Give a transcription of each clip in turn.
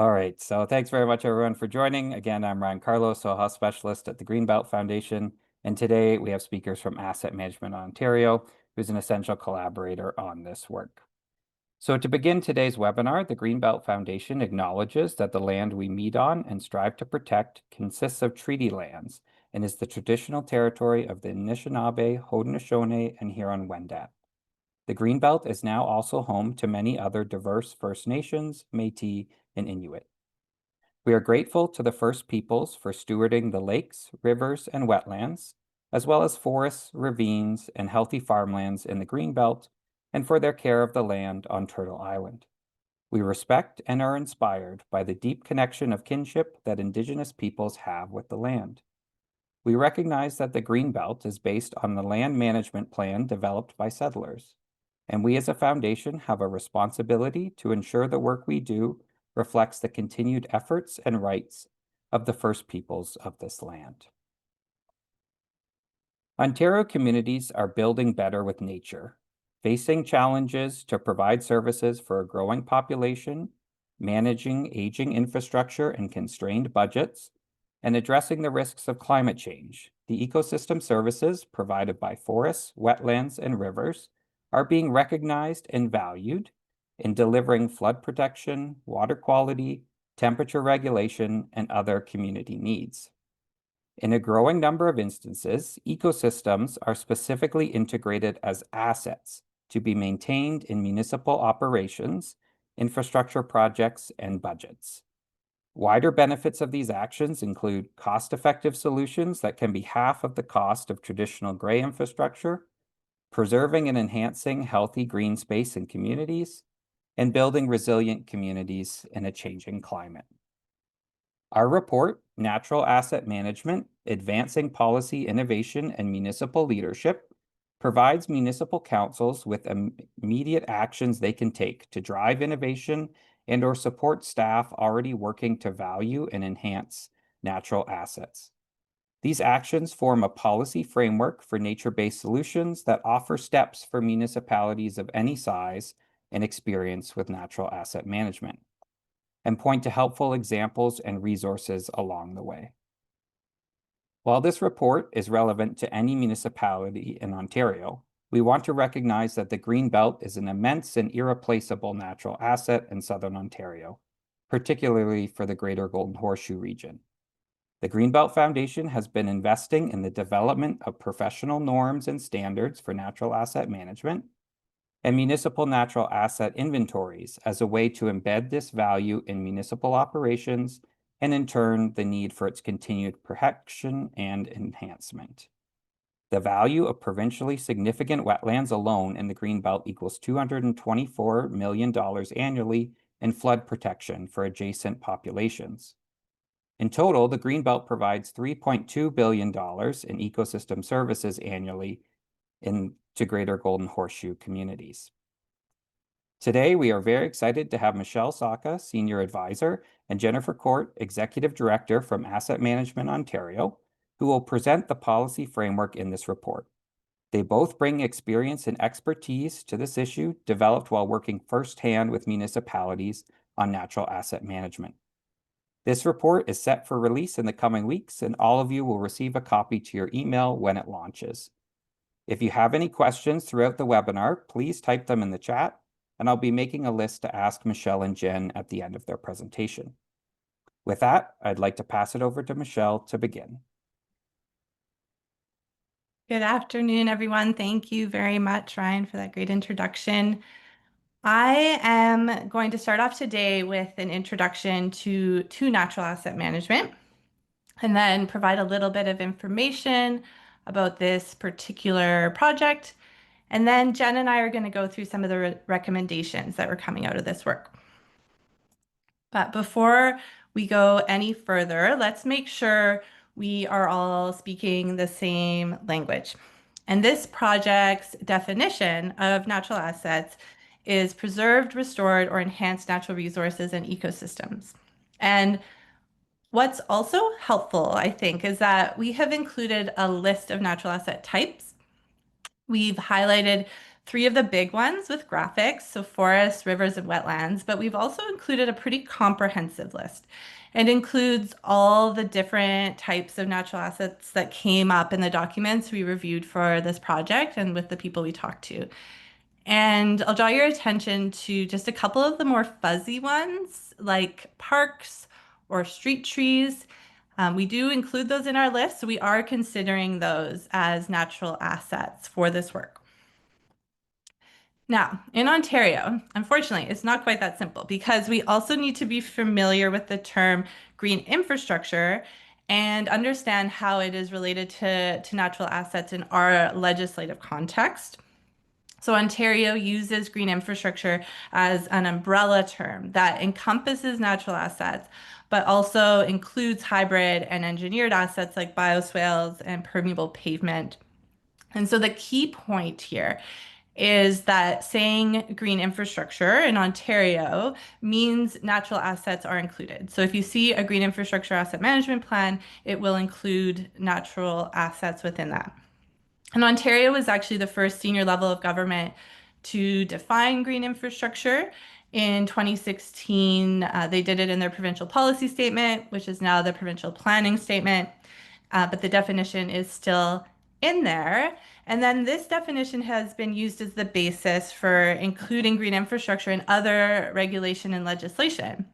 All right, so thanks very much everyone for joining. Again, I'm Ryan Carlos, Soil Health Specialist at the Greenbelt Foundation, and today we have speakers from Asset Management Ontario, who's an essential collaborator on this work. So to begin today's webinar, the Greenbelt Foundation acknowledges that the land we meet on and strive to protect consists of treaty lands and is the traditional territory of the Anishinaabe, Haudenosaunee, and Huron-Wendat. The Greenbelt is now also home to many other diverse First Nations, Métis, and Inuit. We are grateful to the First Peoples for stewarding the lakes, rivers, and wetlands, as well as forests, ravines, and healthy farmlands in the Greenbelt, and for their care of the land on Turtle Island. We respect and are inspired by the deep connection of kinship that Indigenous peoples have with the land. We recognize that the Greenbelt is based on the land management plan developed by settlers, and we as a foundation have a responsibility to ensure the work we do reflects the continued efforts and rights of the First Peoples of this land. Ontario communities are building better with nature, facing challenges to provide services for a growing population, managing aging infrastructure and constrained budgets, and addressing the risks of climate change. The ecosystem services provided by forests, wetlands, and rivers are being recognized and valued in delivering flood protection, water quality, temperature regulation, and other community needs. In a growing number of instances, ecosystems are specifically integrated as assets to be maintained in municipal operations, infrastructure projects, and budgets. Wider benefits of these actions include cost-effective solutions that can be half of the cost of traditional gray infrastructure, preserving and enhancing healthy green space in communities, and building resilient communities in a changing climate. Our report, Natural Asset Management, Advancing Policy Innovation and Municipal Leadership, provides municipal councils with immediate actions they can take to drive innovation and/or support staff already working to value and enhance natural assets. These actions form a policy framework for nature-based solutions that offer steps for municipalities of any size and experience with natural asset management, and point to helpful examples and resources along the way. While this report is relevant to any municipality in Ontario, we want to recognize that the Greenbelt is an immense and irreplaceable natural asset in Southern Ontario, particularly for the Greater Golden Horseshoe region. The Greenbelt Foundation has been investing in the development of professional norms and standards for natural asset management and municipal natural asset inventories as a way to embed this value in municipal operations and in turn the need for its continued protection and enhancement. The value of provincially significant wetlands alone in the Greenbelt equals $224 million annually in flood protection for adjacent populations. In total, the Greenbelt provides $3.2 billion in ecosystem services annually to Greater Golden Horseshoe communities. Today, we are very excited to have Michelle Saka, Senior Advisor, and Jennifer Court, Executive Director from Asset Management Ontario, who will present the policy framework in this report. They both bring experience and expertise to this issue, developed while working firsthand with municipalities on natural asset management. This report is set for release in the coming weeks, and all of you will receive a copy to your email when it launches. If you have any questions throughout the webinar, please type them in the chat, and I'll be making a list to ask Michelle and Jen at the end of their presentation. With that, I'd like to pass it over to Michelle to begin. Good afternoon, everyone. Thank you very much, Ryan, for that great introduction. I am going to start off today with an introduction to natural asset management and then provide a little bit of information about this particular project. And then Jen and I are going to go through some of the recommendations that were coming out of this work. But before we go any further, let's make sure we are all speaking the same language. And this project's definition of natural assets is preserved, restored, or enhanced natural resources and ecosystems. And what's also helpful, I think, is that we have included a list of natural asset types. We've highlighted three of the big ones with graphics, so forests, rivers, and wetlands, but we've also included a pretty comprehensive list. It includes all the different types of natural assets that came up in the documents we reviewed for this project and with the people we talked to. And I'll draw your attention to just a couple of the more fuzzy ones, like parks or street trees. We do include those in our list, so we are considering those as natural assets for this work. Now, in Ontario, unfortunately, it's not quite that simple because we also need to be familiar with the term green infrastructure and understand how it is related to natural assets in our legislative context. So Ontario uses green infrastructure as an umbrella term that encompasses natural assets, but also includes hybrid and engineered assets like bioswales and permeable pavement. And so the key point here is that saying green infrastructure in Ontario means natural assets are included. So if you see a green infrastructure asset management plan, it will include natural assets within that. And Ontario was actually the first senior level of government to define green infrastructure. In 2016, they did it in their provincial policy statement, which is now the provincial planning statement, but the definition is still in there. And then this definition has been used as the basis for including green infrastructure in other regulation and legislation.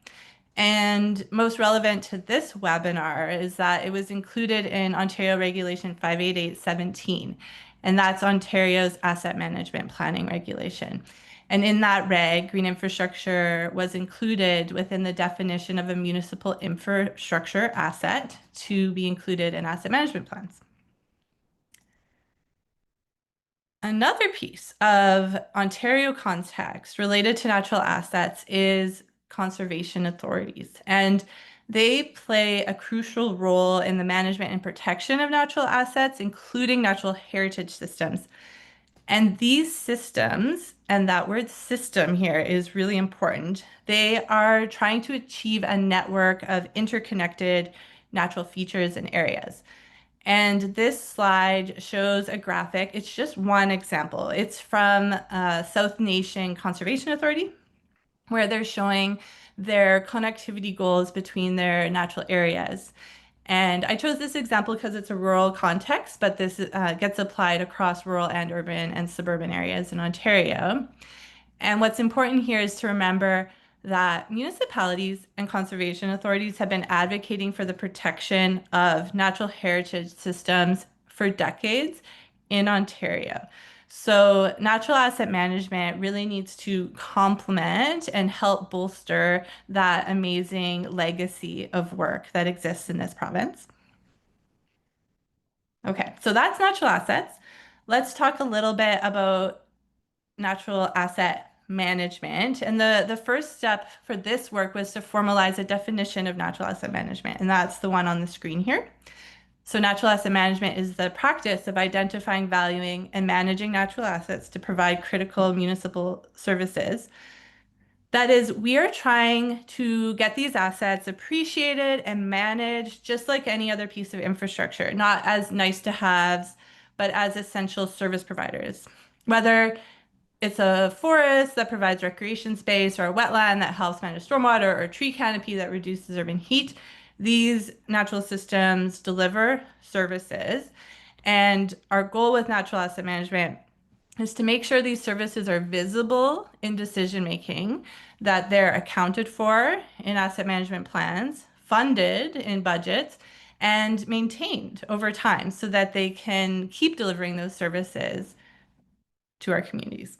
And most relevant to this webinar is that it was included in Ontario Regulation 58817, and that's Ontario's asset management planning regulation. And in that reg, green infrastructure was included within the definition of a municipal infrastructure asset to be included in asset management plans. Another piece of Ontario context related to natural assets is conservation authorities, and they play a crucial role in the management and protection of natural assets, including natural heritage systems. And these systems, and that word system here is really important, they are trying to achieve a network of interconnected natural features and areas. And this slide shows a graphic. It's just one example. It's from South Nation Conservation Authority, where they're showing their connectivity goals between their natural areas. And I chose this example because it's a rural context, but this gets applied across rural and urban and suburban areas in Ontario. And what's important here is to remember that municipalities and conservation authorities have been advocating for the protection of natural heritage systems for decades in Ontario. So natural asset management really needs to complement and help bolster that amazing legacy of work that exists in this province. Okay, so that's natural assets. Let's talk a little bit about natural asset management. And the first step for this work was to formalize a definition of natural asset management, and that's the one on the screen here. So natural asset management is the practice of identifying, valuing, and managing natural assets to provide critical municipal services. That is, we are trying to get these assets appreciated and managed just like any other piece of infrastructure, not as nice to haves, but as essential service providers. Whether it's a forest that provides recreation space, or a wetland that helps manage stormwater, or a tree canopy that reduces urban heat. These natural systems deliver services. And our goal with natural asset management is to make sure these services are visible in decision making, that they're accounted for in asset management plans, funded in budgets, and maintained over time so that they can keep delivering those services to our communities.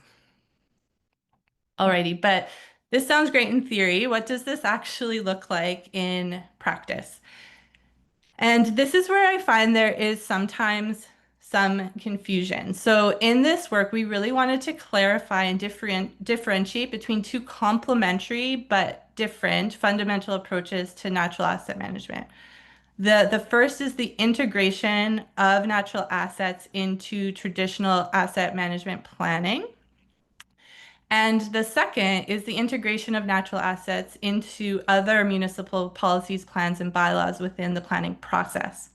Alrighty, but this sounds great in theory. What does this actually look like in practice? And this is where I find there is sometimes some confusion. So in this work, we really wanted to clarify and differentiate between two complementary but different fundamental approaches to natural asset management. The first is the integration of natural assets into traditional asset management planning. And the second is the integration of natural assets into other municipal policies, plans, and bylaws within the planning process.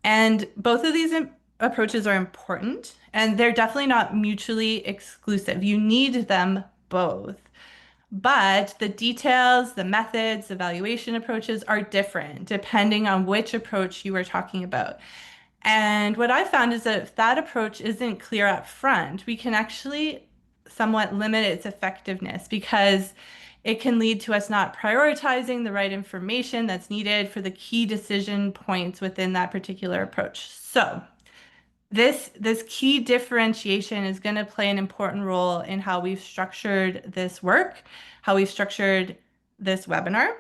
And both of these approaches are important, and they're definitely not mutually exclusive. You need them both. But the details, the methods, evaluation approaches are different depending on which approach you are talking about. And what I found is that if that approach isn't clear up front, we can actually somewhat limit its effectiveness because it can lead to us not prioritizing the right information that's needed for the key decision points within that particular approach. So this key differentiation is going to play an important role in how we've structured this work, how we've structured this webinar,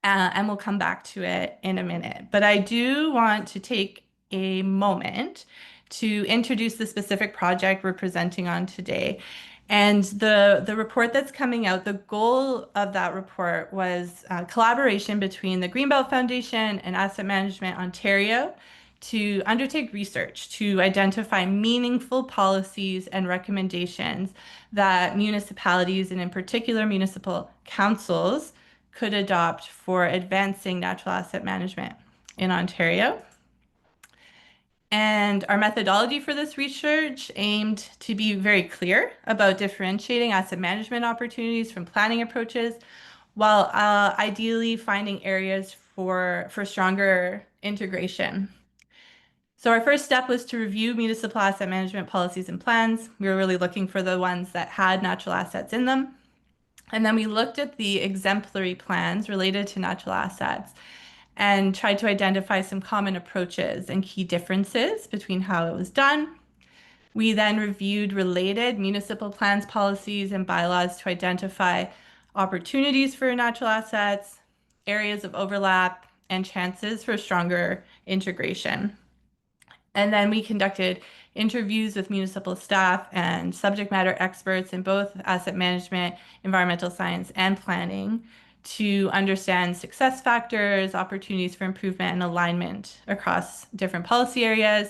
and we'll come back to it in a minute. But I do want to take a moment to introduce the specific project we're presenting on today. And the report that's coming out, the goal of that report was collaboration between the Greenbelt Foundation and Asset Management Ontario to undertake research to identify meaningful policies and recommendations that municipalities, and in particular municipal councils, could adopt for advancing natural asset management in Ontario. And our methodology for this research aimed to be very clear about differentiating asset management opportunities from planning approaches, while ideally finding areas for stronger integration. So our first step was to review municipal asset management policies and plans. We were really looking for the ones that had natural assets in them. And then we looked at the exemplary plans related to natural assets and tried to identify some common approaches and key differences between how it was done. We then reviewed related municipal plans, policies, and bylaws to identify opportunities for natural assets, areas of overlap, and chances for stronger integration. And then we conducted interviews with municipal staff and subject matter experts in both asset management, environmental science, and planning to understand success factors, opportunities for improvement and alignment across different policy areas.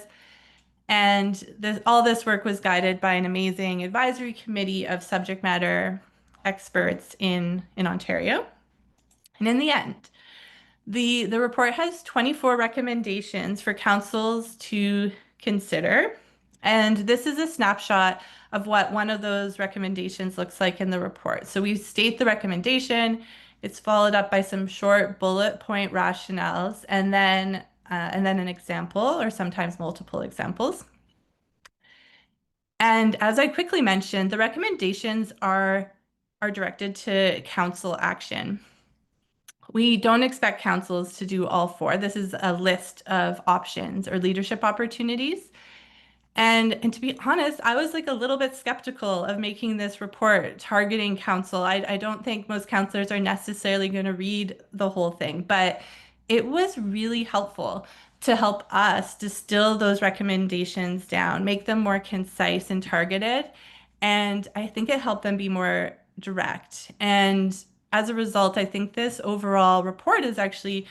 And all this work was guided by an amazing advisory committee of subject matter experts in Ontario. And in the end, the report has 24 recommendations for councils to consider. And this is a snapshot of what one of those recommendations looks like in the report. So we state the recommendation, it's followed up by some short bullet point rationales, and then an example or sometimes multiple examples. And as I quickly mentioned, the recommendations are directed to council action. We don't expect councils to do all four. This is a list of options or leadership opportunities. And to be honest, I was like a little bit skeptical of making this report targeting council. I don't think most councillors are necessarily going to read the whole thing, but it was really helpful to help us distill those recommendations down, make them more concise and targeted. And I think it helped them be more direct. And as a result, I think this overall report is actually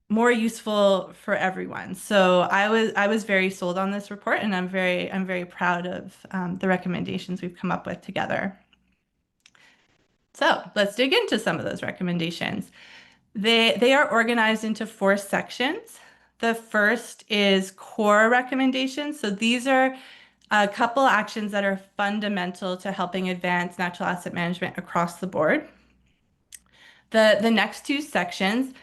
more useful for everyone. So I was very sold on this report, and I'm very proud of the recommendations we've come up with together. So let's dig into some of those recommendations. They are organized into 4 sections. The first is core recommendations. So these are a couple actions that are fundamental to helping advance natural asset management across the board. The next 2 sections,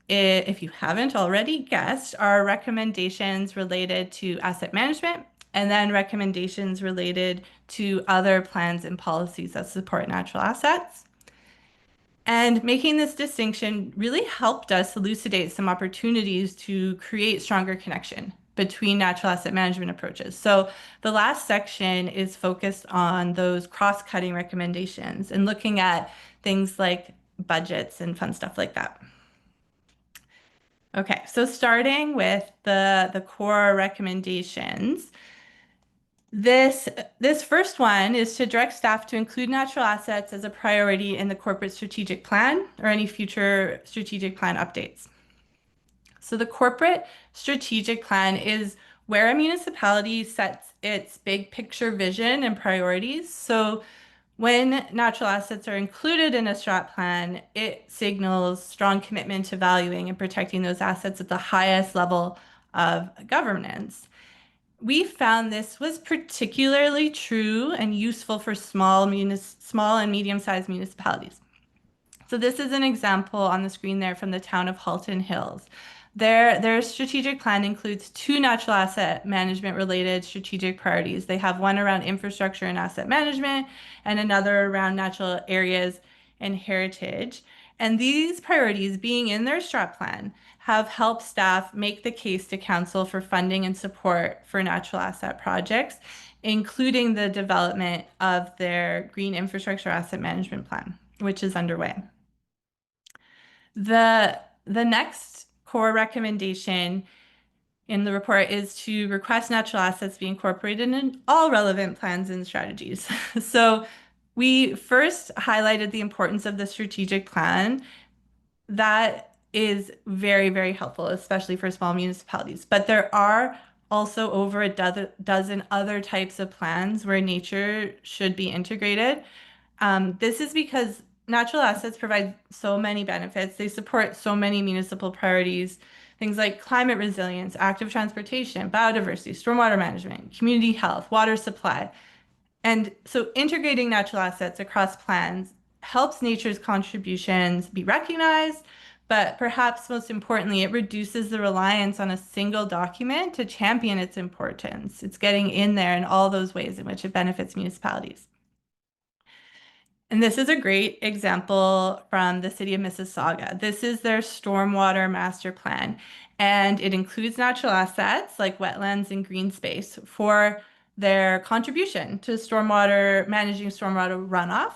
if you haven't already guessed, are recommendations related to asset management and then recommendations related to other plans and policies that support natural assets. And making this distinction really helped us elucidate some opportunities to create stronger connection between natural asset management approaches. So the last section is focused on those cross-cutting recommendations and looking at things like budgets and fun stuff like that. Okay, so starting with the core recommendations, this first one is to direct staff to include natural assets as a priority in the corporate strategic plan or any future strategic plan updates. So the corporate strategic plan is where a municipality sets its big picture vision and priorities. So when natural assets are included in a strat plan, it signals strong commitment to valuing and protecting those assets at the highest level of governance. we found this was particularly true and useful for small and medium-sized municipalities. So this is an example on the screen there from the town of Halton Hills. Their strategic plan includes two natural asset management related strategic priorities. They have one around infrastructure and asset management and another around natural areas and heritage. And these priorities being in their strat plan have helped staff make the case to council for funding and support for natural asset projects, including the development of their green infrastructure asset management plan, which is underway. The next core recommendation in the report is to request natural assets be incorporated in all relevant plans and strategies. So we first highlighted the importance of the strategic plan. That is very, very helpful, especially for small municipalities. But there are also over a dozen other types of plans where nature should be integrated. This is because natural assets provide so many benefits. They support so many municipal priorities, things like climate resilience, active transportation, biodiversity, stormwater management, community health, water supply. And so integrating natural assets across plans helps nature's contributions be recognized, but perhaps most importantly, it reduces the reliance on a single document to champion its importance. It's getting in there in all those ways in which it benefits municipalities. And this is a great example from the city of Mississauga. This is their stormwater master plan, and it includes natural assets like wetlands and green space for their contribution to stormwater, managing stormwater runoff.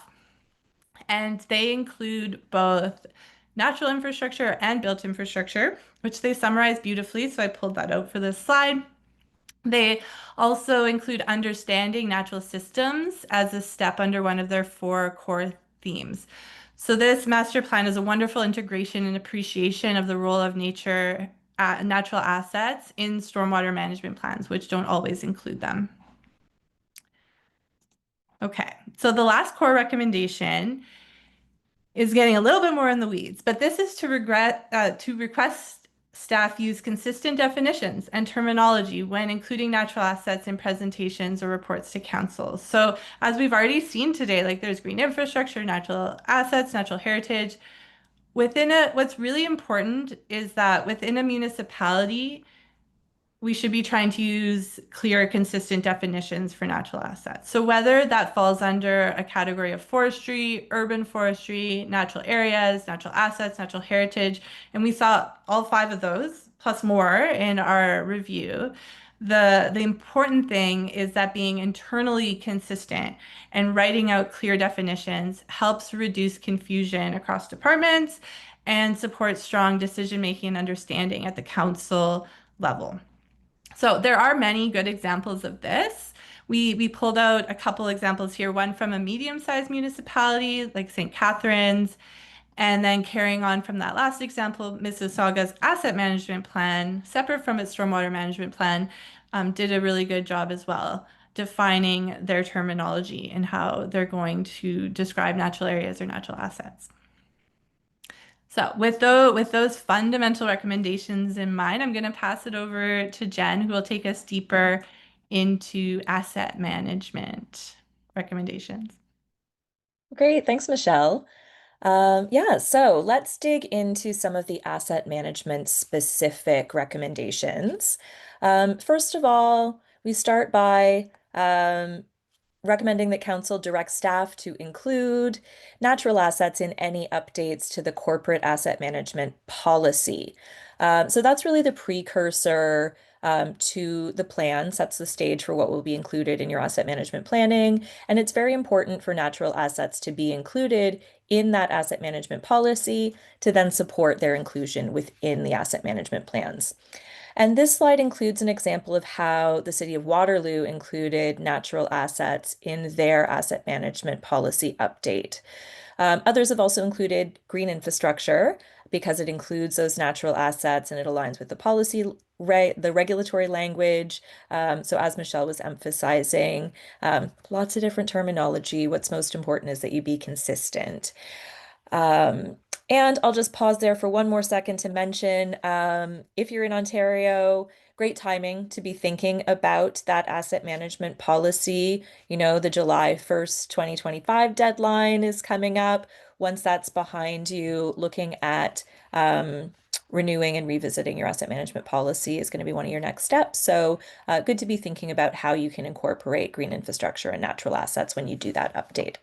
And they include both natural infrastructure and built infrastructure, which they summarize beautifully. So I pulled that out for this slide. They also include understanding natural systems as a step under one of their four core themes. So this master plan is a wonderful integration and appreciation of the role of nature, natural assets in stormwater management plans, which don't always include them. Okay, so the last core recommendation is getting a little bit more in the weeds, but this is to request staff use consistent definitions and terminology when including natural assets in presentations or reports to council. So as we've already seen today, like there's green infrastructure, natural assets, natural heritage. What's really important is that within a municipality, we should be trying to use clear, consistent definitions for natural assets. So whether that falls under a category of forestry, urban forestry, natural areas, natural assets, natural heritage, and we saw all five of those plus more in our review. The important thing is that being internally consistent and writing out clear definitions helps reduce confusion across departments and supports strong decision-making and understanding at the council level. So there are many good examples of this. We pulled out a couple examples here, one from a medium-sized municipality like St. Catharines, and then carrying on from that last example, Mississauga's asset management plan, separate from its stormwater management plan, did a really good job as well, defining their terminology and how they're going to describe natural areas or natural assets. So with those fundamental recommendations in mind, I'm going to pass it over to Jen, who will take us deeper into asset management recommendations. Great, thanks, Michelle. Yeah, so let's dig into some of the asset management specific recommendations. First of all, we start by recommending that council direct staff to include natural assets in any updates to the corporate asset management policy. So that's really the precursor to the plan, sets the stage for what will be included in your asset management planning. And it's very important for natural assets to be included in that asset management policy to then support their inclusion within the asset management plans. And this slide includes an example of how the City of Waterloo included natural assets in their asset management policy update. Others have also included green infrastructure because it includes those natural assets and it aligns with the policy, the regulatory language. So as Michelle was emphasizing, lots of different terminology. What's most important is that you be consistent. And I'll just pause there for one more second to mention, if you're in Ontario, great timing to be thinking about that asset management policy. You know, the July 1st, 2025 deadline is coming up. Once that's behind you, looking at renewing and revisiting your asset management policy is going to be one of your next steps. So good to be thinking about how you can incorporate green infrastructure and natural assets when you do that update.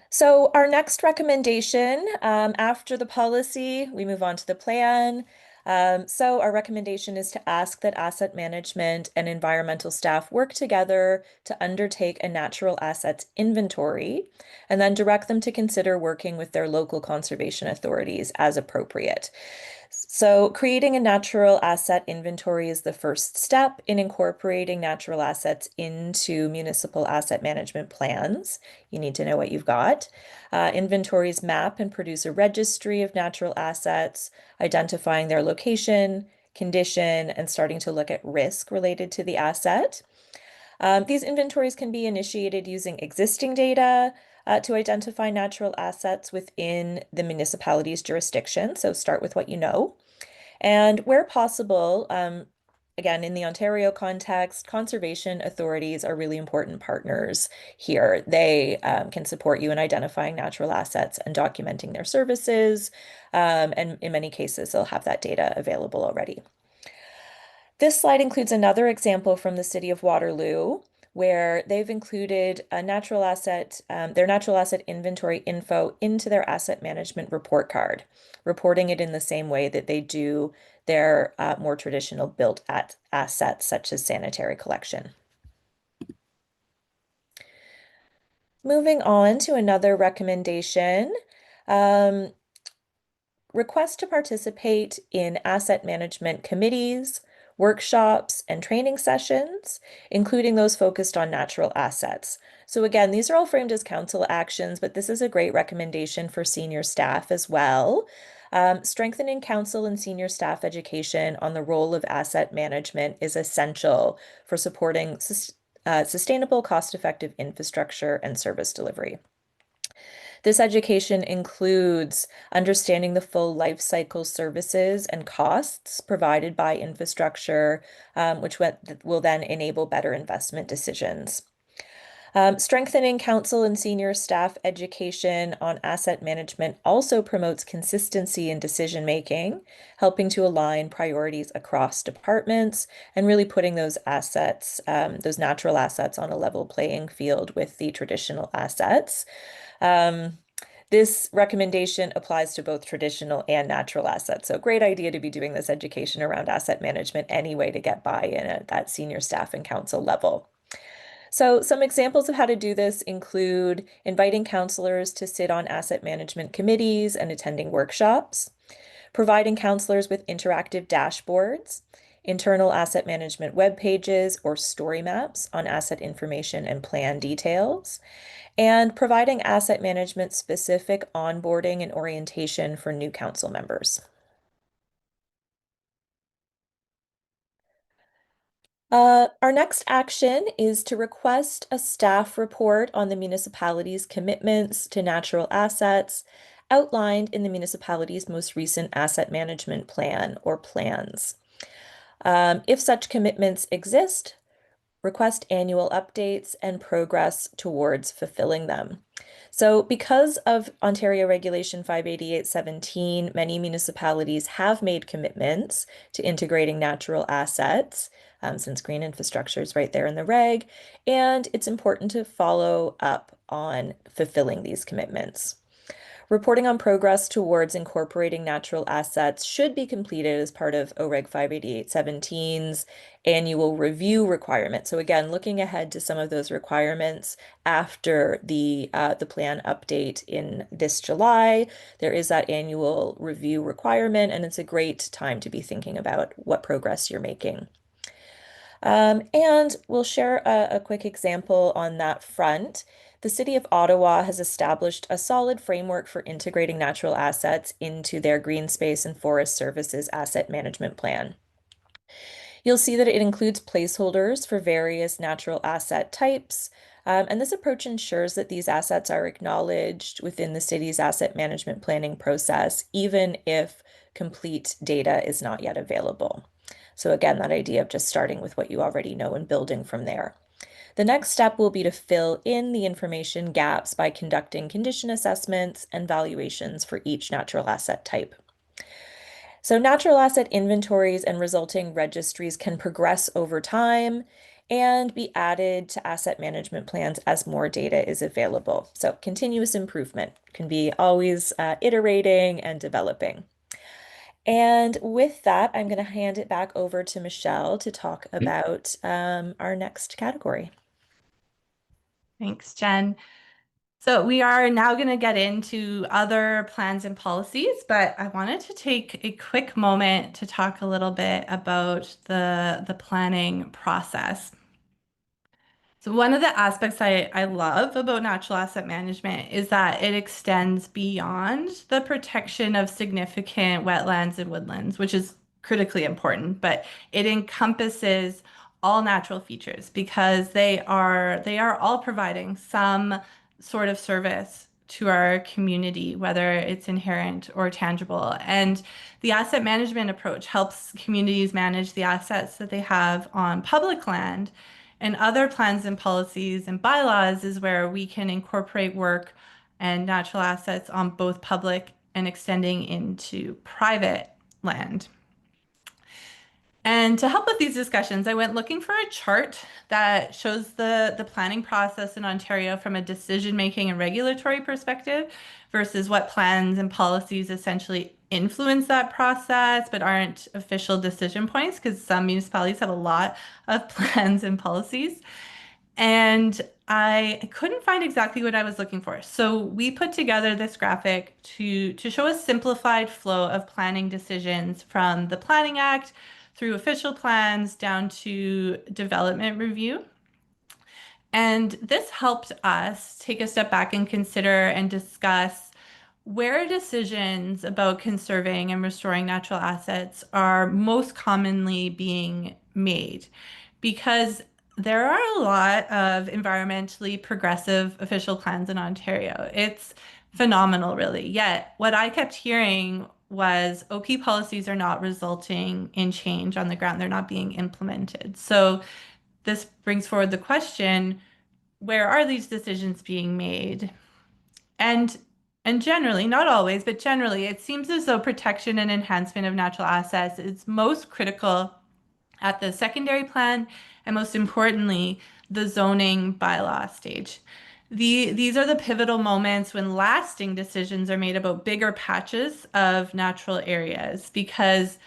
So our next recommendation, after the policy, we move on to the plan. So our recommendation is to ask that asset management and environmental staff work together to undertake a natural assets inventory and then direct them to consider working with their local conservation authorities as appropriate. So creating a natural asset inventory is the first step in incorporating natural assets into municipal asset management plans. You need to know what you've got. Inventories map and produce a registry of natural assets, identifying their location, condition, and starting to look at risk related to the asset. These inventories can be initiated using existing data to identify natural assets within the municipality's jurisdiction. So start with what you know. And where possible, again, in the Ontario context, conservation authorities are really important partners here. They can support you in identifying natural assets and documenting their services. And in many cases, they'll have that data available already. This slide includes another example from the city of Waterloo, where they've included a natural asset, their natural asset inventory info into their asset management report card, reporting it in the same way that they do their more traditional built assets, such as sanitary collection. Moving on to another recommendation. Request to participate in asset management committees, workshops, and training sessions, including those focused on natural assets. So again, these are all framed as council actions, but this is a great recommendation for senior staff as well. Strengthening council and senior staff education on the role of asset management is essential for supporting sustainable, cost-effective infrastructure and service delivery. This education includes understanding the full life cycle services and costs provided by infrastructure, which will then enable better investment decisions. Strengthening council and senior staff education on asset management also promotes consistency in decision making, helping to align priorities across departments and really putting those assets, those natural assets, on a level playing field with the traditional assets. This recommendation applies to both traditional and natural assets. So great idea to be doing this education around asset management anyway to get buy-in at that senior staff and council level. So some examples of how to do this include inviting counselors to sit on asset management committees and attending workshops, providing counselors with interactive dashboards, internal asset management web pages or story maps on asset information and plan details, and providing asset management specific onboarding and orientation for new council members. Our next action is to request a staff report on the municipality's commitments to natural assets outlined in the municipality's most recent asset management plan or plans. If such commitments exist, request annual updates and progress towards fulfilling them. So because of Ontario Regulation 588-17, many municipalities have made commitments to integrating natural assets, since green infrastructure is right there in the reg, and it's important to follow up on fulfilling these commitments. Reporting on progress towards incorporating natural assets should be completed as part of OREG 588-17's annual review requirement. So again, looking ahead to some of those requirements after the plan update in this July, there is that annual review requirement, and it's a great time to be thinking about what progress you're making. And we'll share a quick example on that front. The City of Ottawa has established a solid framework for integrating natural assets into their Green Space and Forest Services Asset Management Plan. You'll see that it includes placeholders for various natural asset types, And this approach ensures that these assets are acknowledged within the city's asset management planning process, even if complete data is not yet available. So again, that idea of just starting with what you already know and building from there. The next step will be to fill in the information gaps by conducting condition assessments and valuations for each natural asset type. So natural asset inventories and resulting registries can progress over time and be added to asset management plans as more data is available. So continuous improvement can be always iterating and developing. And with that, I'm going to hand it back over to Michelle to talk about our next category. Thanks, Jen. So we are now going to get into other plans and policies, but I wanted to take a quick moment to talk a little bit about the planning process. So one of the aspects I love about natural asset management is that it extends beyond the protection of significant wetlands and woodlands, which is critically important, but it encompasses all natural features because they are all providing some sort of service to our community, whether it's inherent or tangible. And the asset management approach helps communities manage the assets that they have on public land, and other plans and policies and bylaws is where we can incorporate work and natural assets on both public and extending into private land. And to help with these discussions, I went looking for a chart that shows the planning process in Ontario from a decision-making and regulatory perspective versus what plans and policies essentially influence that process but aren't official decision points, because some municipalities have a lot of plans and policies. And I couldn't find exactly what I was looking for. So we put together this graphic to show a simplified flow of planning decisions from the Planning Act through official plans down to development review. And this helped us take a step back and consider and discuss where decisions about conserving and restoring natural assets are most commonly being made. Because there are a lot of environmentally progressive official plans in Ontario. It's phenomenal, really. Yet, what I kept hearing was OP policies are not resulting in change on the ground. They're not being implemented. So this brings forward the question, where are these decisions being made? And and generally, not always, but generally, it seems as though protection and enhancement of natural assets is most critical at the secondary plan, and most importantly, the zoning bylaw stage. These are the pivotal moments when lasting decisions are made about bigger patches of natural areas, because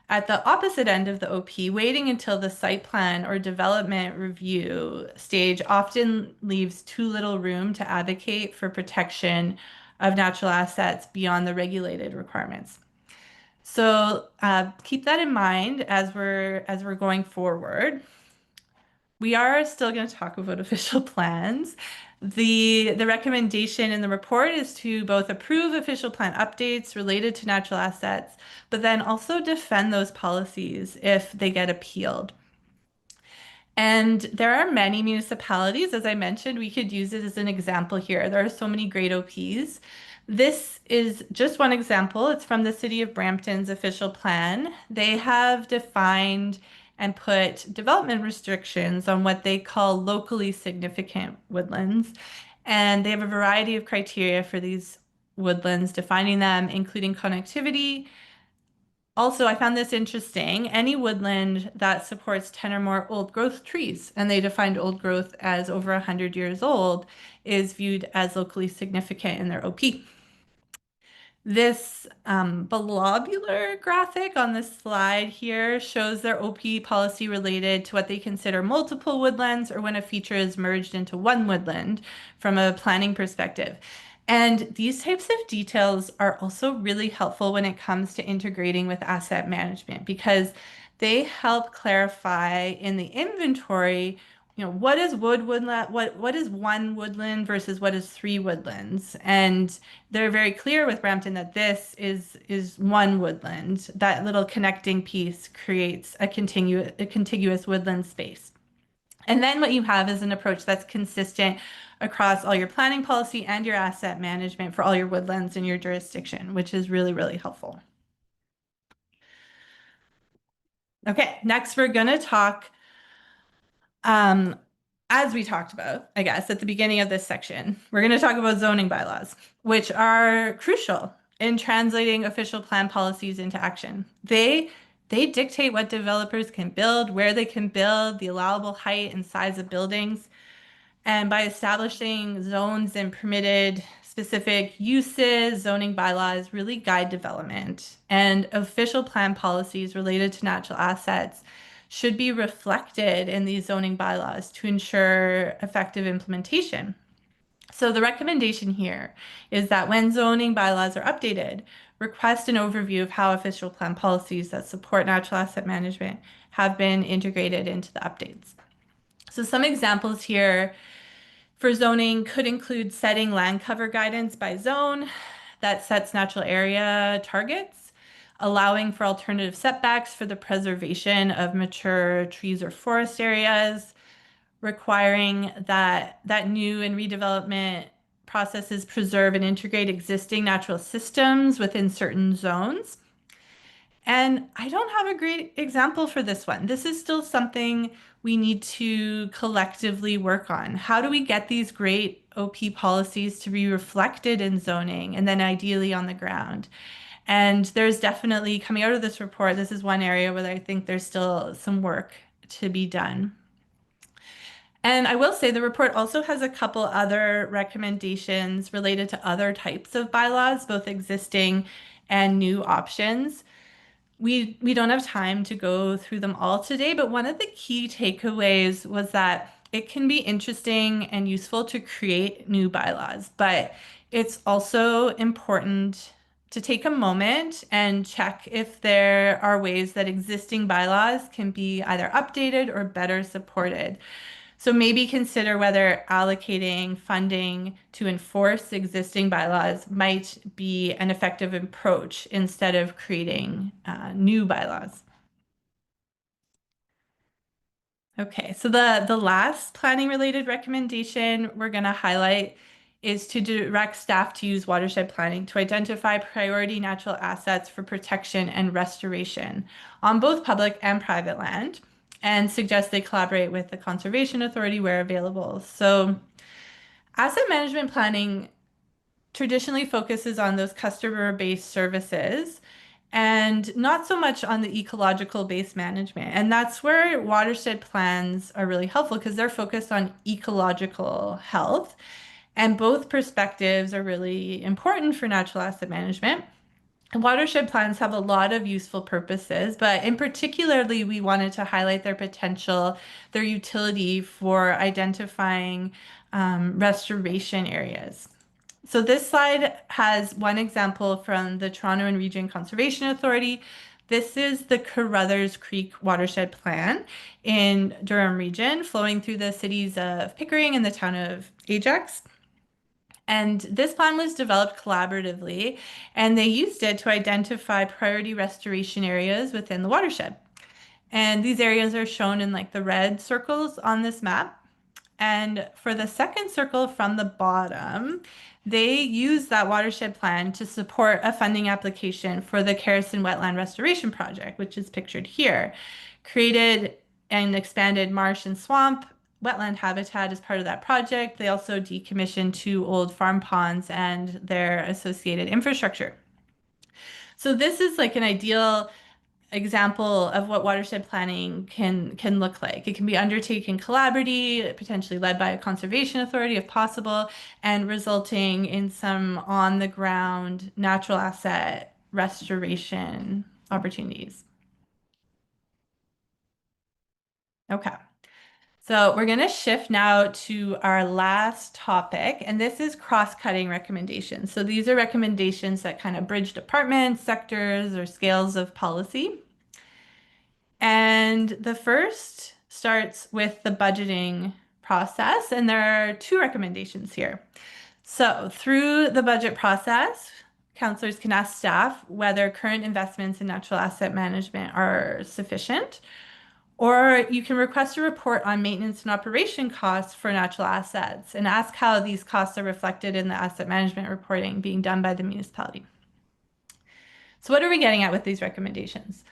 at the opposite end of the OP, waiting until the site plan or development review stage often leaves too little room to advocate for protection of natural assets beyond the regulated requirements. So keep that in mind as we're going forward. We are still going to talk about official plans. The recommendation in the report is to both approve official plan updates related to natural assets, but then also defend those policies if they get appealed. And there are many municipalities, as I mentioned, we could use it as an example here. There are so many great OPs. This is just one example. It's from the City of Brampton's official plan. They have defined and put development restrictions on what they call locally significant woodlands. And they have a variety of criteria for these woodlands, defining them, including connectivity. Also, I found this interesting. Any woodland that supports 10 or more old growth trees, and they defined old growth as over 100 years old, is viewed as locally significant in their OP. This blobular graphic on this slide here shows their OP policy related to what they consider multiple woodlands, or when a feature is merged into one woodland from a planning perspective. And these types of details are also really helpful when it comes to integrating with asset management, because they help clarify in the inventory, what is woodland, what is one woodland versus what is three woodlands. And they're very clear with Brampton that this is one woodland. That little connecting piece creates a contiguous woodland space. And then what you have is an approach that's consistent across all your planning policy and your asset management for all your woodlands in your jurisdiction, which is really, really helpful. Okay, next we're going to talk, as we talked about, I guess, at the beginning of this section, we're going to talk about zoning bylaws, which are crucial in translating official plan policies into action. They dictate what developers can build, where they can build, the allowable height and size of buildings. And by establishing zones and permitted specific uses, zoning bylaws really guide development. And official plan policies related to natural assets should be reflected in these zoning bylaws to ensure effective implementation. So the recommendation here is that when zoning bylaws are updated, request an overview of how official plan policies that support natural asset management have been integrated into the updates. So some examples here for zoning could include setting land cover guidance by zone that sets natural area targets, allowing for alternative setbacks for the preservation of mature trees or forest areas, requiring that new and redevelopment processes preserve and integrate existing natural systems within certain zones. And I don't have a great example for this one. This is still something we need to collectively work on. How do we get these great OP policies to be reflected in zoning and then ideally on the ground? And there's definitely, coming out of this report, this is one area where I think there's still some work to be done. And I will say the report also has a couple other recommendations related to other types of bylaws, both existing and new options. We don't have time to go through them all today, but one of the key takeaways was that it can be interesting and useful to create new bylaws, but it's also important to take a moment and check if there are ways that existing bylaws can be either updated or better supported. So maybe consider whether allocating funding to enforce existing bylaws might be an effective approach instead of creating new bylaws. Okay, so the last planning related recommendation we're going to highlight is to direct staff to use watershed planning to identify priority natural assets for protection and restoration on both public and private land, and suggest they collaborate with the Conservation Authority where available. So asset management planning traditionally focuses on those customer-based services and not so much on the ecological-based management. And that's where watershed plans are really helpful because they're focused on ecological health. And both perspectives are really important for natural asset management. Watershed plans have a lot of useful purposes, but in particularly, we wanted to highlight their potential, their utility for identifying restoration areas. So this slide has one example from the Toronto and Region Conservation Authority. This is the Carruthers Creek Watershed Plan in Durham Region, flowing through the cities of Pickering and the town of Ajax. And this plan was developed collaboratively, and they used it to identify priority restoration areas within the watershed. And these areas are shown in like the red circles on this map. And for the second circle from the bottom, they use that watershed plan to support a funding application for the Carrison Wetland Restoration Project, which is pictured here. Created and expanded marsh and swamp wetland habitat as part of that project. They also decommissioned 2 old farm ponds and their associated infrastructure. So this is like an ideal example of what watershed planning can look like. It can be undertaken collaboratively, potentially led by a conservation authority if possible, and resulting in some on-the-ground natural asset restoration opportunities. Okay. So we're going to shift now to our last topic, and this is cross-cutting recommendations. So these are recommendations that kind of bridge departments, sectors, or scales of policy. And the first starts with the budgeting process, and there are 2 recommendations here. So through the budget process, councillors can ask staff whether current investments in natural asset management are sufficient, Or you can request a report on maintenance and operation costs for natural assets and ask how these costs are reflected in the asset management reporting being done by the municipality. So what are we getting at with these recommendations?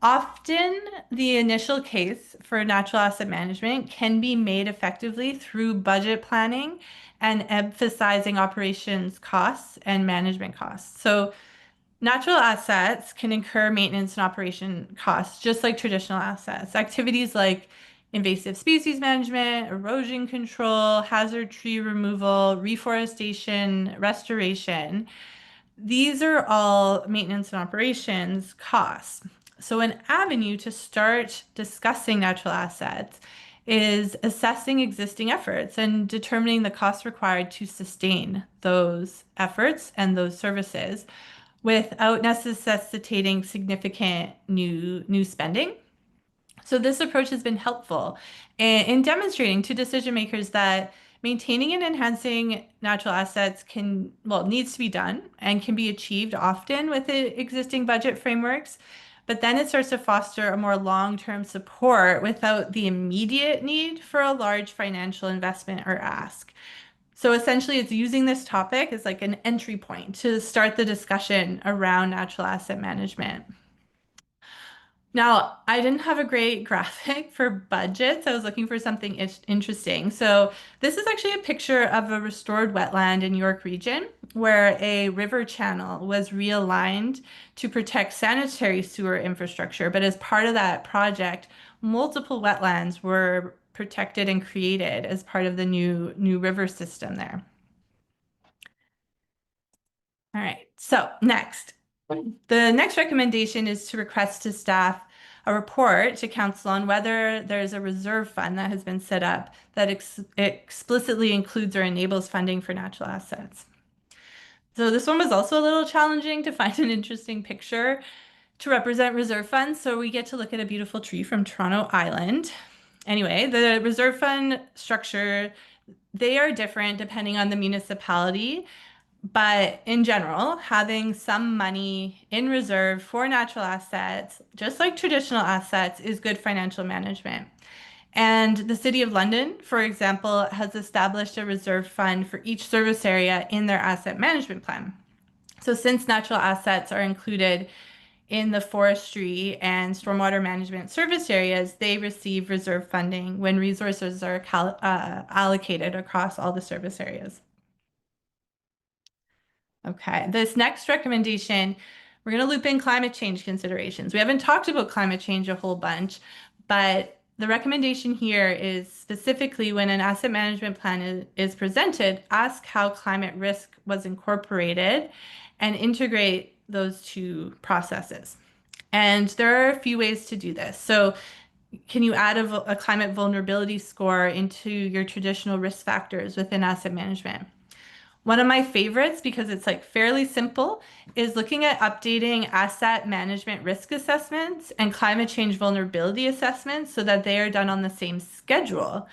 Often, the initial case for natural asset management can be made effectively through budget planning and emphasizing operations costs and management costs. So natural assets can incur maintenance and operation costs, just like traditional assets. Activities like invasive species management, erosion control, hazard tree removal, reforestation, restoration. These are all maintenance and operations costs. So an avenue to start discussing natural assets is assessing existing efforts and determining the costs required to sustain those efforts and those services without necessitating significant new spending. So this approach has been helpful in demonstrating to decision makers that maintaining and enhancing natural assets needs to be done and can be achieved often with the existing budget frameworks. But then it starts to foster a more long-term support without the immediate need for a large financial investment or ask. So essentially, it's using this topic as like an entry point to start the discussion around natural asset management. Now, I didn't have a great graphic for budgets. I was looking for something interesting. So this is actually a picture of a restored wetland in York Region where a river channel was realigned to protect sanitary sewer infrastructure. But as part of that project, multiple wetlands were protected and created as part of the new river system there. All right, so next. The next recommendation is to request to staff a report to council on whether there's a reserve fund that has been set up that explicitly includes or enables funding for natural assets. So this one was also a little challenging to find an interesting picture to represent reserve funds. So we get to look at a beautiful tree from Toronto Island. Anyway, the reserve fund structure, they are different depending on the municipality. But in general, having some money in reserve for natural assets, just like traditional assets, is good financial management. And the City of London, for example, has established a reserve fund for each service area in their asset management plan. So since natural assets are included in the forestry and stormwater management service areas, they receive reserve funding when resources are allocated across all the service areas. Okay, this next recommendation, we're going to loop in climate change considerations. We haven't talked about climate change a whole bunch, but the recommendation here is specifically when an asset management plan is presented, ask how climate risk was incorporated and integrate those two processes. And there are a few ways to do this. So can you add a climate vulnerability score into your traditional risk factors within asset management? One of my favorites, because it's like fairly simple, is looking at updating asset management risk assessments and climate change vulnerability assessments so that they are done on the same schedule.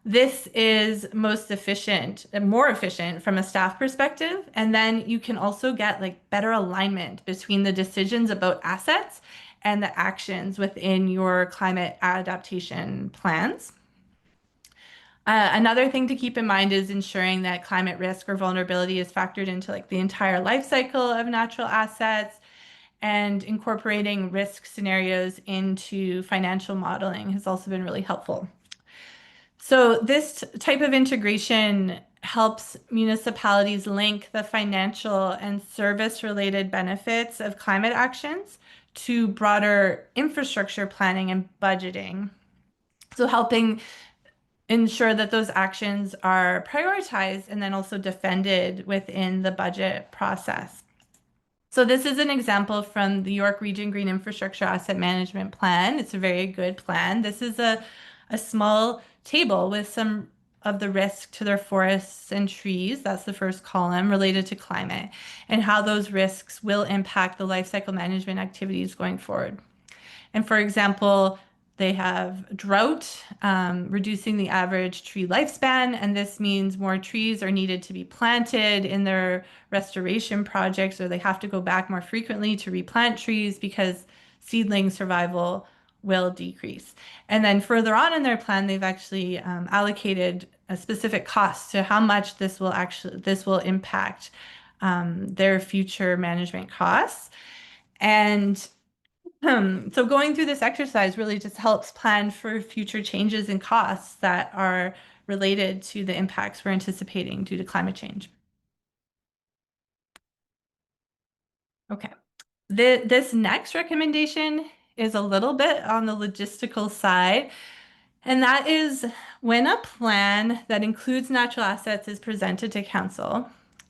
This is most efficient and more efficient from a staff perspective. And then you can also get like better alignment between the decisions about assets and the actions within your climate adaptation plans. Another thing to keep in mind is ensuring that climate risk or vulnerability is factored into like the entire life cycle of natural assets, and incorporating risk scenarios into financial modeling has also been really helpful. So this type of integration helps municipalities link the financial and service-related benefits of climate actions to broader infrastructure planning and budgeting. So helping ensure that those actions are prioritized and then also defended within the budget process. So this is an example from the York Region Green Infrastructure Asset Management Plan. It's a very good plan. This is a small table with some of the risk to their forests and trees. That's the first column related to climate and how those risks will impact the life cycle management activities going forward. And for example, they have drought, reducing the average tree lifespan, and this means more trees are needed to be planted in their restoration projects, or they have to go back more frequently to replant trees because seedling survival will decrease. And then further on in their plan, they've actually allocated a specific cost to how much this will impact their future management costs. And so going through this exercise really just helps plan for future changes in costs that are related to the impacts we're anticipating due to climate change. Okay. This next recommendation is a little bit on the logistical side, and that is when a plan that includes natural assets is presented to council,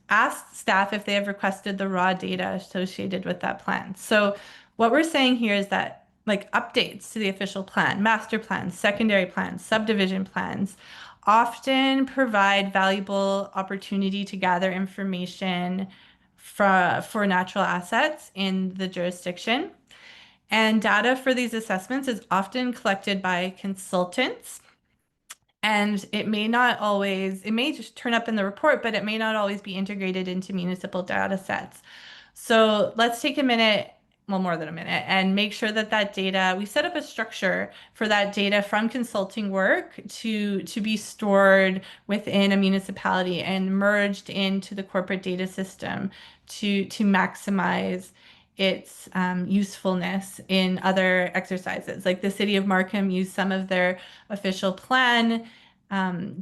ask staff if they have requested the raw data associated with that plan. So what we're saying here is that like updates to the official plan, master plans, secondary plans, subdivision plans often provide valuable opportunity to gather information for natural assets in the jurisdiction. And data for these assessments is often collected by consultants. And it may just turn up in the report, but it may not always be integrated into municipal data sets. So let's take a minute, well, more than a minute, and make sure that that data, we set up a structure for that data from consulting work to be stored within a municipality and merged into the corporate data system to maximize its usefulness in other exercises. Like the city of Markham used some of their official plan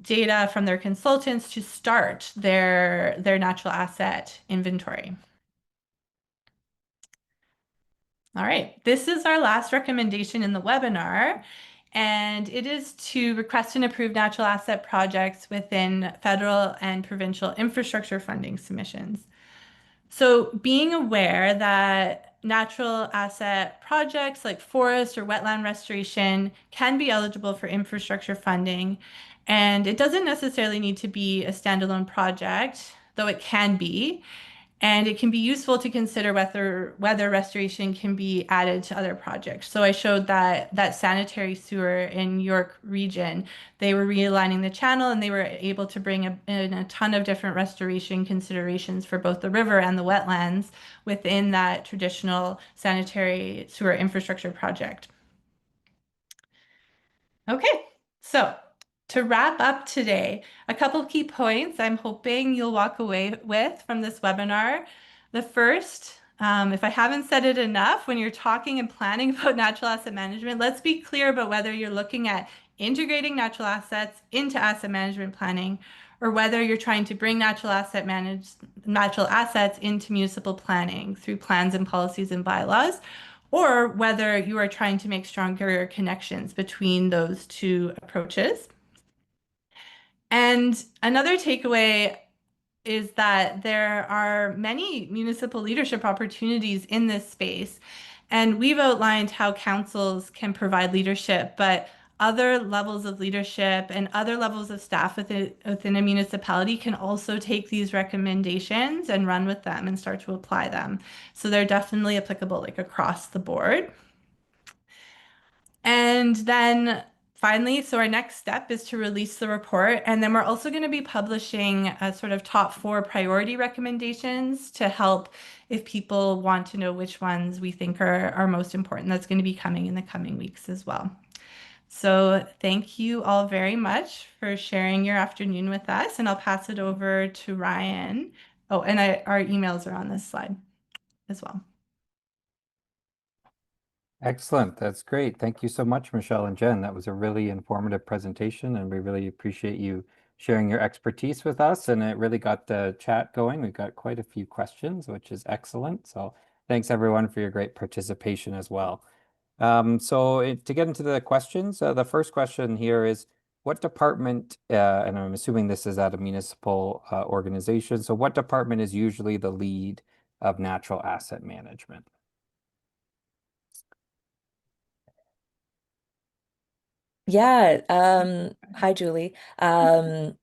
data from their consultants to start their natural asset inventory. All right, this is our last recommendation in the webinar, and it is to request and approve natural asset projects within federal and provincial infrastructure funding submissions. So being aware that natural asset projects like forest or wetland restoration can be eligible for infrastructure funding, and it doesn't necessarily need to be a standalone project, though it can be. And it can be useful to consider whether restoration can be added to other projects. So I showed that sanitary sewer in York region, they were realigning the channel and they were able to bring in a ton of different restoration considerations for both the river and the wetlands within that traditional sanitary sewer infrastructure project. Okay, so to wrap up today, a couple key points I'm hoping you'll walk away with from this webinar. The first, if I haven't said it enough, when you're talking and planning about natural asset management, let's be clear about whether you're looking at integrating natural assets into asset management planning, or whether you're trying to bring natural assets into municipal planning through plans and policies and bylaws, or whether you are trying to make stronger connections between those two approaches. And another takeaway is that there are many municipal leadership opportunities in this space. And we've outlined how councils can provide leadership, but other levels of leadership and other levels of staff within a municipality can also take these recommendations and run with them and start to apply them. So they're definitely applicable like across the board. And then finally, so our next step is to release the report. And then we're also going to be publishing a sort of top 4 priority recommendations to help if people want to know which ones we think are most important. That's going to be coming in the coming weeks as well. So thank you all very much for sharing your afternoon with us. And I'll pass it over to Ryan. Oh, and our emails are on this slide as well. Excellent. That's great. Thank you so much, Michelle and Jen. That was a really informative presentation, and we really appreciate you sharing your expertise with us. And it really got the chat going. We've got quite a few questions, which is excellent. So thanks everyone for your great participation as well. To get into the questions, the first question here is, what department, and I'm assuming this is at a municipal organization, so what department is usually the lead of natural asset management? Yeah, hi Julie. I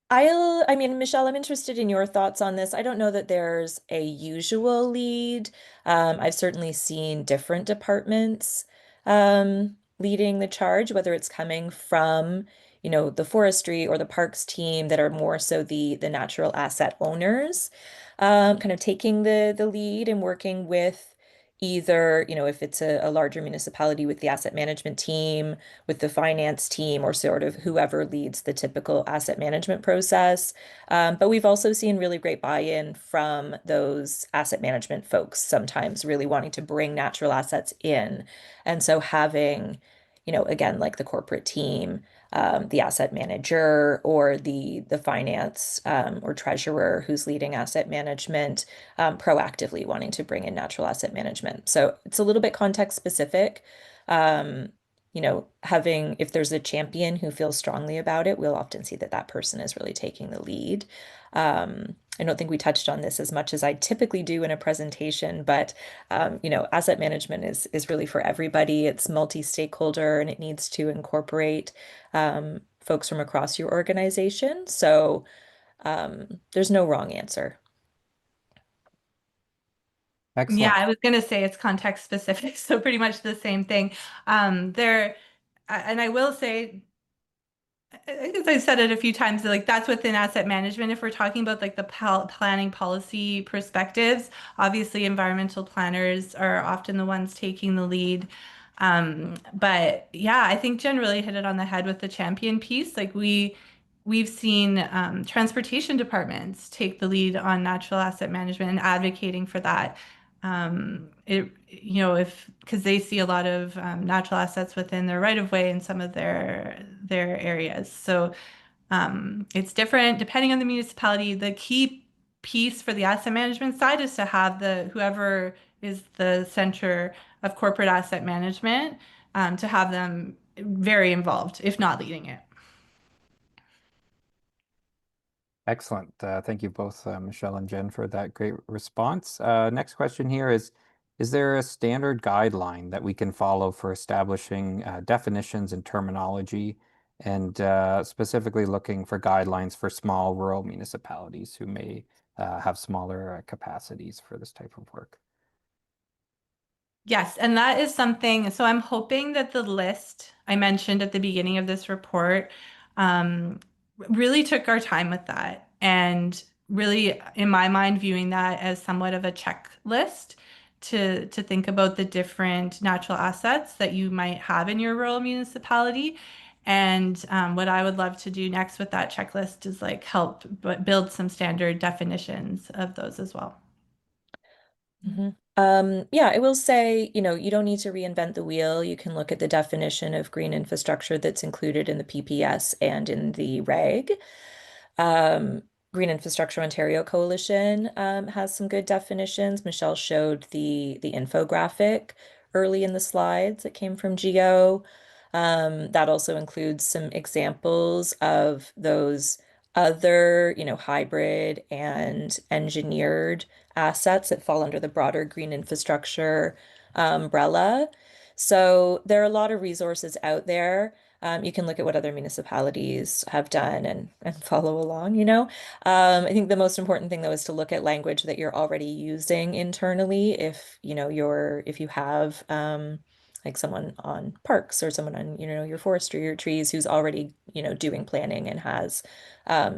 I mean, Michelle, I'm interested in your thoughts on this. I don't know that there's a usual lead. I've certainly seen different departments leading the charge, whether it's coming from, the forestry or the parks team that are more so the natural asset owners, kind of taking the lead and working with, either, if it's a larger municipality with the asset management team, with the finance team, or sort of whoever leads the typical asset management process. But we've also seen really great buy-in from those asset management folks, sometimes really wanting to bring natural assets in. And so having, again, like the corporate team, the asset manager or the finance or treasurer who's leading asset management, proactively wanting to bring in natural asset management. So it's a little bit context specific. Um, having, if there's a champion who feels strongly about it, we'll often see that that person is really taking the lead. I don't think we touched on this as much as I typically do in a presentation, but asset management is really for everybody. It's multi-stakeholder and it needs to incorporate folks from across your organization. So there's no wrong answer. Yeah, Excellent. I was going to say it's context specific, so pretty much the same thing. And I will say, as I said it a few times, like that's within asset management. If we're talking about like the planning policy perspectives, obviously environmental planners are often the ones taking the lead. But yeah, I think Jen really hit it on the head with the champion piece. Like we've seen transportation departments take the lead on natural asset management and advocating for that. If because they see a lot of natural assets within their right of way in some of their areas. So it's different depending on the municipality. The key piece for the asset management side is to have the whoever is the center of corporate asset management to have them very involved, if not leading it. Excellent. Thank you both, Michelle and Jen, for that great response. Next question here is there a standard guideline that we can follow for establishing definitions and terminology, and specifically looking for guidelines for small rural municipalities who may have smaller capacities for this type of work? Yes, and that is something. So I'm hoping that the list I mentioned at the beginning of this report um, really took our time with that and really, in my mind, viewing that as somewhat of a checklist to think about the different natural assets that you might have in your rural municipality. And what I would love to do next with that checklist is like help build some standard definitions of those as well. Yeah, I will say, you don't need to reinvent the wheel. You can look at the definition of green infrastructure that's included in the PPS and in the REG. Um, Green Infrastructure Ontario Coalition has some good definitions. Michelle showed the infographic early in the slides that came from Geo. That also includes some examples of those other, hybrid and engineered assets that fall under the broader green infrastructure umbrella. So there are a lot of resources out there. You can look at what other municipalities have done and follow along. I think the most important thing though is to look at language that you're already using internally. If you have like someone on parks or someone on, your forestry, your trees who's already, doing planning and has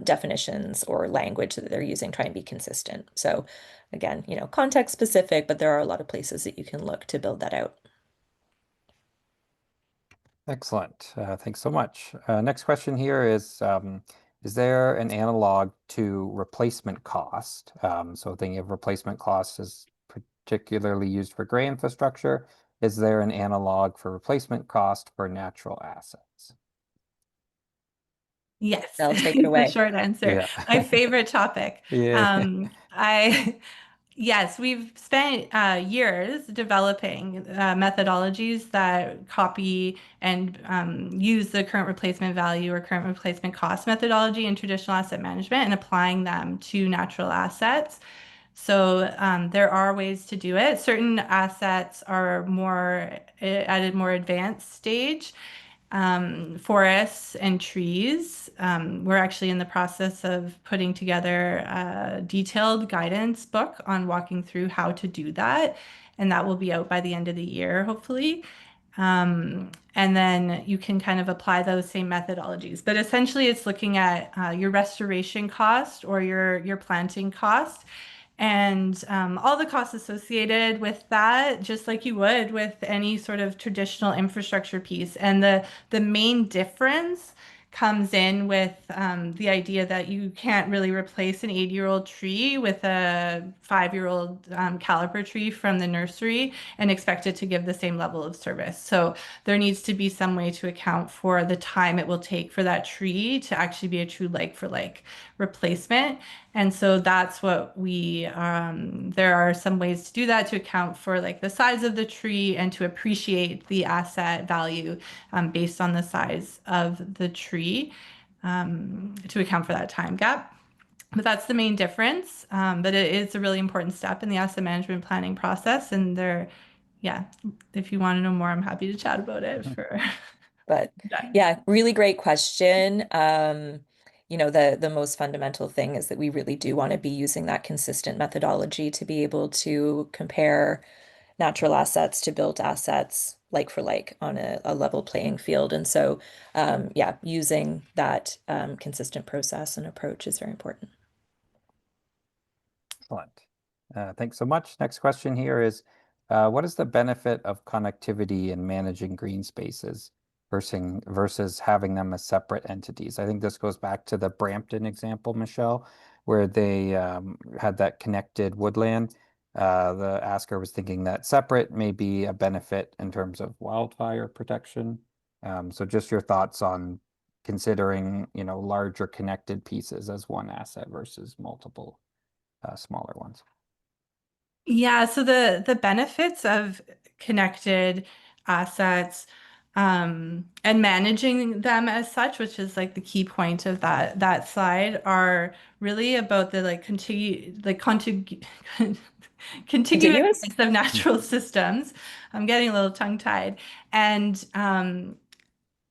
definitions or language that they're using, try and be consistent. So again, context specific, but there are a lot of places that you can look to build that out. Excellent. Thanks so much. Next question here is there an analog to replacement cost? So thinking of replacement cost is particularly used for gray infrastructure. Is there an analog for replacement cost for natural assets? Yes, I'll take it the away. short answer. Yeah. My favorite topic. Yeah. Yes, we've spent years developing methodologies that copy and use the current replacement value or current replacement cost methodology in traditional asset management and applying them to natural assets. So there are ways to do it. Certain assets are more at a more advanced stage, forests and trees. We're actually in the process of putting together a detailed guidance book on walking through how to do that. And that will be out by the end of the year, hopefully. And then you can kind of apply those same methodologies. But essentially, it's looking at your restoration cost or your planting cost and all the costs associated with that, just like you would with any sort of traditional infrastructure piece. And the main difference comes in with the idea that you can't really replace an 80-year-old tree with a 5-year-old caliper tree from the nursery and expect it to give the same level of service. So there needs to be some way to account for the time it will take for that tree to actually be a true like for like replacement. And so that's what there are some ways to do that to account for like the size of the tree and to appreciate the asset value based on the size of the tree to account for that time gap. But that's the main difference. But it is a really important step in the asset management planning process. And yeah, if you want to know more, I'm happy to chat about it for But done. yeah, really great question. The most fundamental thing is that we really do want to be using that consistent methodology to be able to compare natural assets to built assets like for like on a level playing field. And so, yeah, using that consistent process and approach is very important. Excellent. Thanks so much. Next question here is, what is the benefit of connectivity in managing green spaces versus having them as separate entities? I think this goes back to the Brampton example, Michelle, where they had that connected woodland. The asker was thinking that separate may be a benefit in terms of wildfire protection. So just your thoughts on considering, larger connected pieces as one asset versus multiple smaller ones. Yeah, so the benefits of connected assets and managing them as such, which is like the key point of that slide, are really about the like contiguous Contiguous? of natural systems. I'm getting a little tongue-tied. And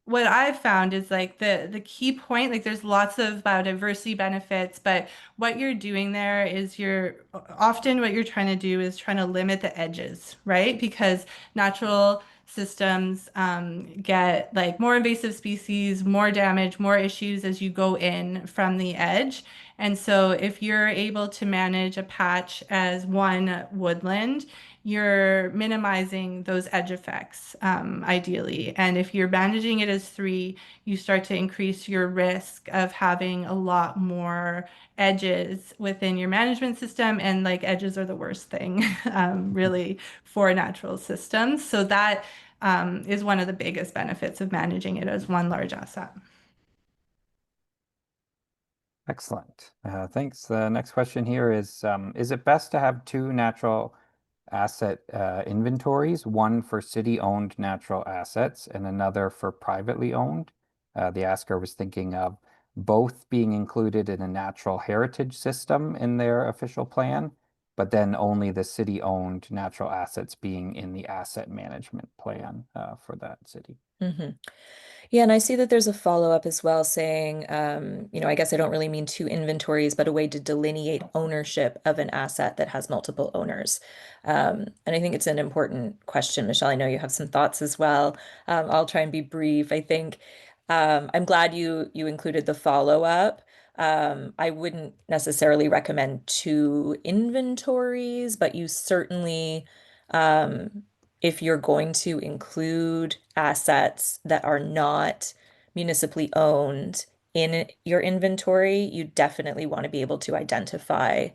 what I've found is like the key point, like there's lots of biodiversity benefits, but what you're doing there is what you're trying to do is trying to limit the edges, right? Because natural systems get like more invasive species, more damage, more issues as you go in from the edge. And so if you're able to manage a patch as one woodland, you're minimizing those edge effects, ideally. And if you're managing it as three, you start to increase your risk of having a lot more edges within your management system. And like edges are the worst thing, really, for natural systems. So that is one of the biggest benefits of managing it as one large asset. Excellent. Thanks. The next question here is it best to have two natural asset inventories, one for city-owned natural assets and another for privately owned? The asker was thinking of both being included in a natural heritage system in their official plan, but then only the city-owned natural assets being in the asset management plan for that city. Mm-hmm. Yeah, and I see that there's a follow-up as well saying, I guess I don't really mean two inventories, but a way to delineate ownership of an asset that has multiple owners. And I think it's an important question, Michelle. I know you have some thoughts as well. I'll try and be brief. I think I'm glad you included the follow-up. I wouldn't necessarily recommend two inventories, but you certainly if you're going to include assets that are not municipally owned in your inventory, you definitely want to be able to identify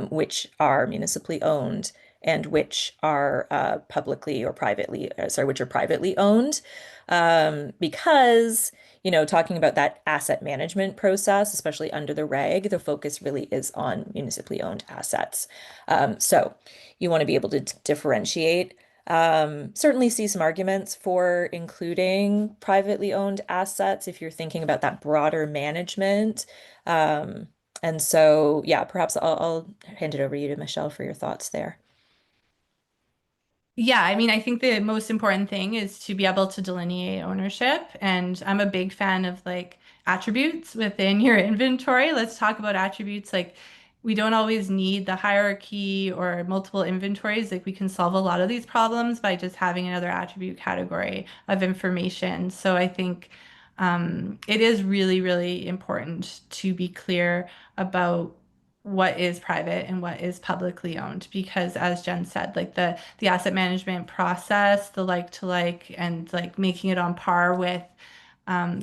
which are municipally owned and which are publicly or privately, sorry, which are privately owned. Because, talking about that asset management process, especially under the reg, the focus really is on municipally owned assets. So you want to be able to differentiate. Certainly see some arguments for including privately owned assets if you're thinking about that broader management. And so, yeah, perhaps I'll hand it over you to Michelle for your thoughts there. Yeah, I mean, I think the most important thing is to be able to delineate ownership. And I'm a big fan of like attributes within your inventory. Let's talk about attributes. Like, we don't always need the hierarchy or multiple inventories. Like, we can solve a lot of these problems by just having another attribute category of information. So I think it is really, really important to be clear about what is private and what is publicly owned, because as Jen said, like the asset management process, the like to like, and like making it on par with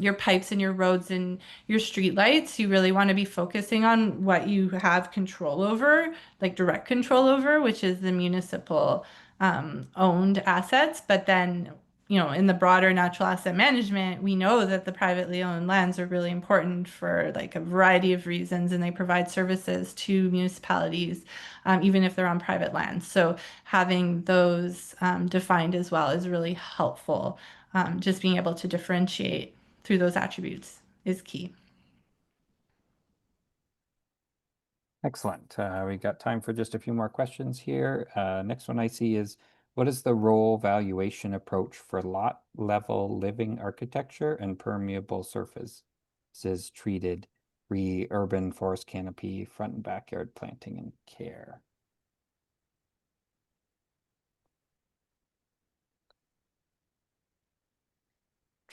your pipes and your roads and your street lights, you really want to be focusing on what you have control over, like direct control over, which is the municipal owned assets. But then, in the broader natural asset management, we know that the privately owned lands are really important for like a variety of reasons, and they provide services to municipalities, even if they're on private lands. So having those defined as well is really helpful. Just being able to differentiate through those attributes is key. Excellent. We got time for just a few more questions here. Next one I see is, what is the role valuation approach for lot level living architecture and permeable surface? This is treated urban forest canopy, front and backyard planting and care.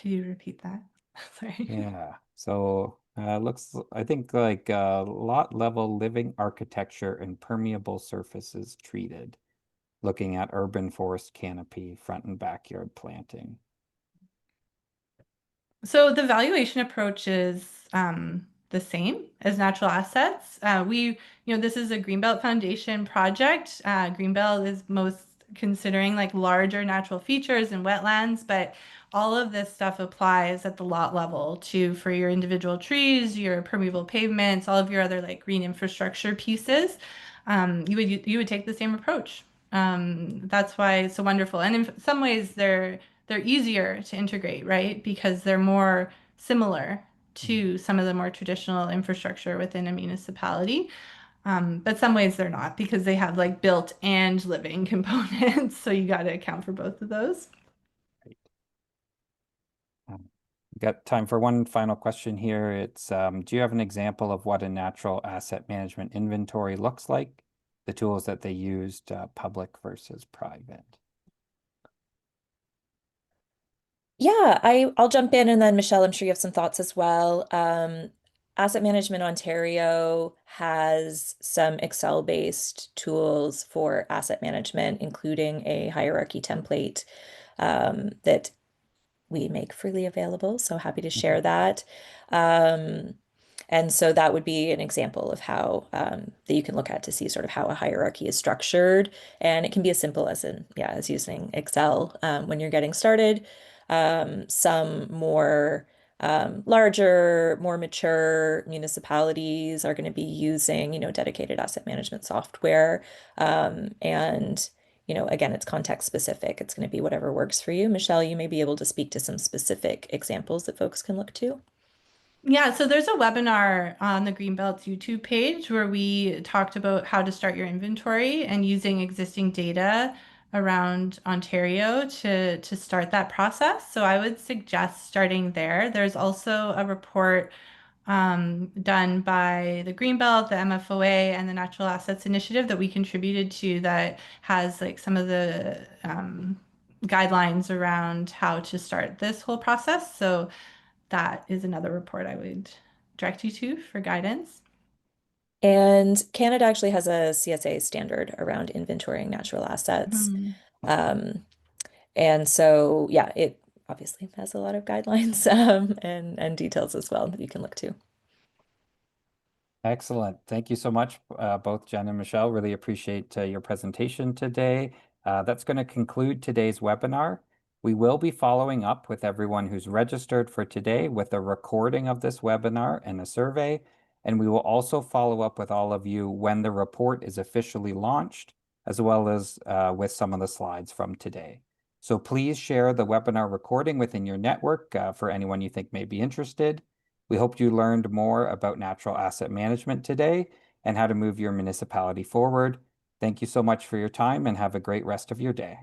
Could you repeat that? Sorry. Yeah, so I think like lot level living architecture and permeable surfaces treated, looking at urban forest canopy, front and backyard planting. So the valuation approach is the same as natural assets. This is a Greenbelt Foundation project. Greenbelt is most considering like larger natural features and wetlands, but all of this stuff applies at the lot level to for your individual trees, your permeable pavements, all of your other like green infrastructure pieces. You would take the same approach. That's why it's so wonderful. And in some ways, they're easier to integrate, right? Because they're more similar to some of the more traditional infrastructure within a municipality. But some ways they're not, because they have like built and living components. So you got to account for both of those. Right. Got time for one final question here. It's, do you have an example of what a natural asset management inventory looks like? The tools that they used, public versus private. Yeah, I'll jump in, and then Michelle, I'm sure you have some thoughts as well. Asset Management Ontario has some Excel-based tools for asset management, including a hierarchy template that we make freely available. So happy to share that. Um, and so that would be an example of how that you can look at to see sort of how a hierarchy is structured. And it can be as simple as as using Excel when you're getting started. Some more larger, more mature municipalities are going to be using, dedicated asset management software. And again, it's context specific. It's going to be whatever works for you. Michelle, you may be able to speak to some specific examples that folks can look to. Yeah, so there's a webinar on the Greenbelt's YouTube page where we talked about how to start your inventory and using existing data around Ontario to start that process. So I would suggest starting there. There's also a report done by the Greenbelt, the MFOA, and the Natural Assets Initiative that we contributed to that has like some of the guidelines around how to start this whole process. So that is another report I would direct you to for guidance. And Canada actually has a CSA standard around inventorying natural assets. Mhm. Um, and so, yeah, it obviously has a lot of guidelines and details as well that you can look to. Excellent. Thank you so much, both Jen and Michelle. Really appreciate your presentation today. That's going to conclude today's webinar. We will be following up with everyone who's registered for today with a recording of this webinar and a survey. And we will also follow up with all of you when the report is officially launched, as well as with some of the slides from today. So please share the webinar recording within your network for anyone you think may be interested. We hope you learned more about natural asset management today and how to move your municipality forward. Thank you so much for your time and have a great rest of your day.